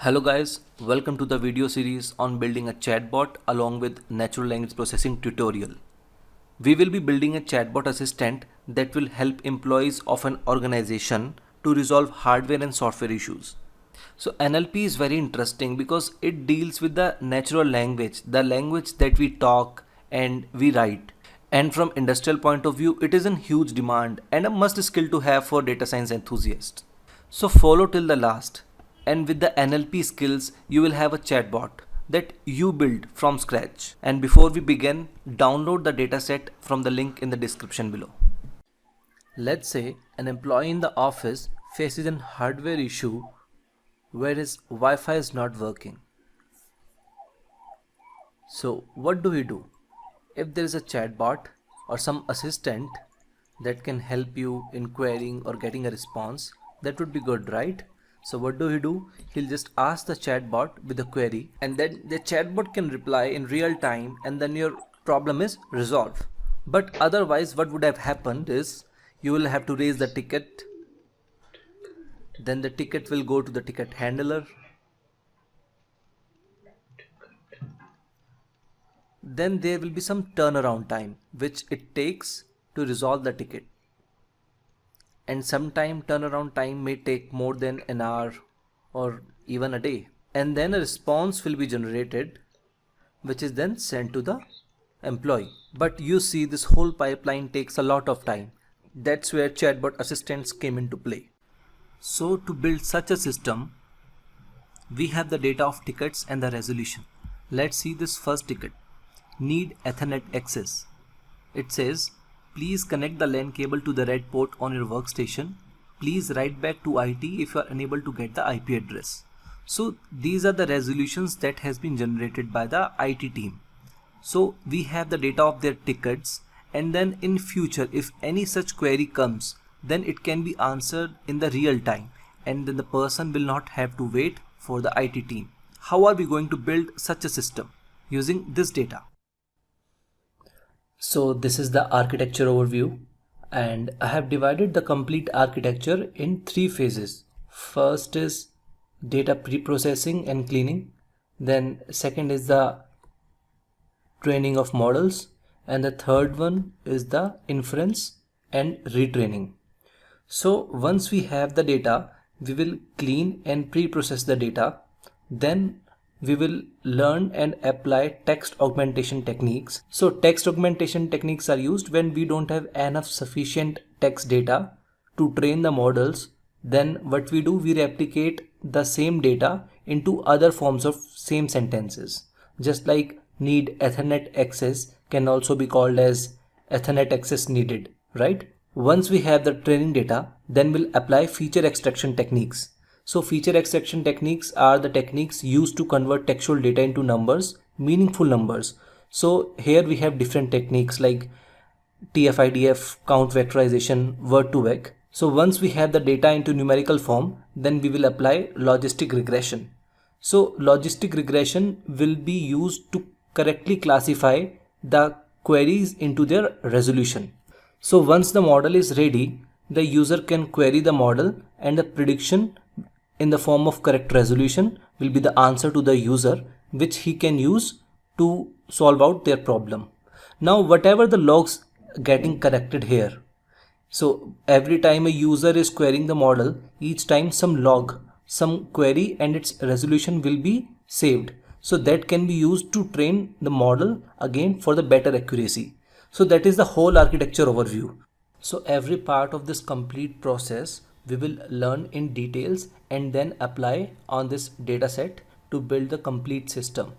Hello guys, welcome to the video series on building a chatbot along with natural language processing tutorial. We will be building a chatbot assistant that will help employees of an organization to resolve hardware and software issues. So NLP is very interesting because it deals with the natural language, the language that we talk and we write. And from industrial point of view, it is in huge demand and a must skill to have for data science enthusiasts. So follow till the last. And with the NLP skills, you will have a chatbot that you build from scratch. And before we begin, download the dataset from the link in the description below. Let's say an employee in the office faces a hardware issue where his Wi-Fi is not working. So what do we do? If there is a chatbot or some assistant that can help you in querying or getting a response, that would be good, right? So what do we do? He'll just ask the chatbot with a query and then the chatbot can reply in real time and then your problem is resolved. But otherwise what would have happened is you will have to raise the ticket, then the ticket will go to the ticket handler, then there will be some turnaround time which it takes to resolve the ticket. And sometime turnaround time may take more than an hour or even a day. And then a response will be generated which is then sent to the employee. But you see, this whole pipeline takes a lot of time. That's where chatbot assistants came into play. So to build such a system, we have the data of tickets and the resolution. Let's see this first ticket. Need Ethernet access. It says, please connect the LAN cable to the red port on your workstation. Please write back to IT if you are unable to get the IP address. So these are the resolutions that has been generated by the IT team. So we have the data of their tickets, and then in future if any such query comes, then it can be answered in the real time and then the person will not have to wait for the IT team. How are we going to build such a system? Using this data. So this is the architecture overview, and I have divided the complete architecture in 3 phases. First is data pre-processing and cleaning. Then second is the training of models. And the third one is the inference and retraining. So once we have the data, we will clean and pre-process the data. Then we will learn and apply text augmentation techniques. So text augmentation techniques are used when we don't have enough sufficient text data to train the models. Then what we do, we replicate the same data into other forms of same sentences. Just like need Ethernet access can also be called as Ethernet access needed, right? Once we have the training data, then we'll apply feature extraction techniques. So feature extraction techniques are the techniques used to convert textual data into numbers, meaningful numbers. So here we have different techniques like Tf-idf, count vectorization, word-to-vec. So once we have the data into numerical form, then we will apply logistic regression. So logistic regression will be used to correctly classify the queries into their resolution. So once the model is ready, the user can query the model and the prediction in the form of correct resolution will be the answer to the user, which he can use to solve out their problem. Now whatever the logs getting corrected here, so every time a user is querying the model, each time some log, some query and its resolution will be saved. So that can be used to train the model again for the better accuracy. So that is the whole architecture overview. So every part of this complete process we will learn in details and then apply on this data set to build the complete system.